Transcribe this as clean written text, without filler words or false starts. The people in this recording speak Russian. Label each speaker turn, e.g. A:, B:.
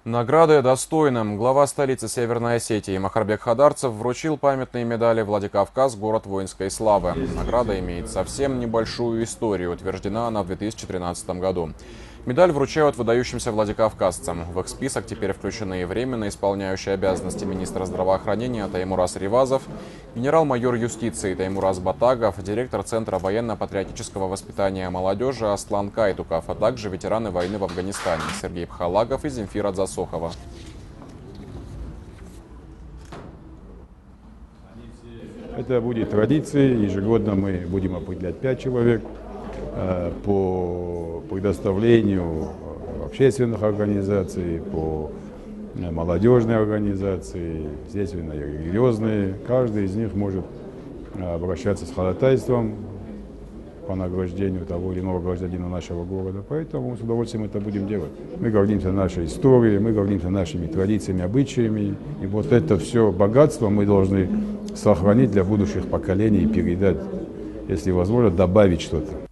A: Награды достойным. Глава столицы Северной Осетии Махарбек Хадарцев вручил памятные медали «Владикавказ. Город воинской славы». Награда имеет совсем небольшую историю. Утверждена она в 2013 году. Медаль вручают выдающимся владикавказцам. В их список теперь включены и временно исполняющий обязанности министра здравоохранения Таймураз Ривазов, генерал-майор юстиции Таймураз Батагов, директор Центра военно-патриотического воспитания молодежи Аслан Кайтуков, а также ветераны войны в Афганистане Сергей Пхалагов и Земфира Засохова.
B: Это будет традицией. Ежегодно мы будем определять 5 человек по предоставлению общественных организаций, по молодежной организации, естественно, и религиозные. Каждый из них может обращаться с ходатайством по награждению того или иного гражданина нашего города. Поэтому мы с удовольствием это будем делать. Мы гордимся нашей историей, мы гордимся нашими традициями, обычаями. И вот это все богатство мы должны сохранить для будущих поколений и передать, если возможно, добавить что-то.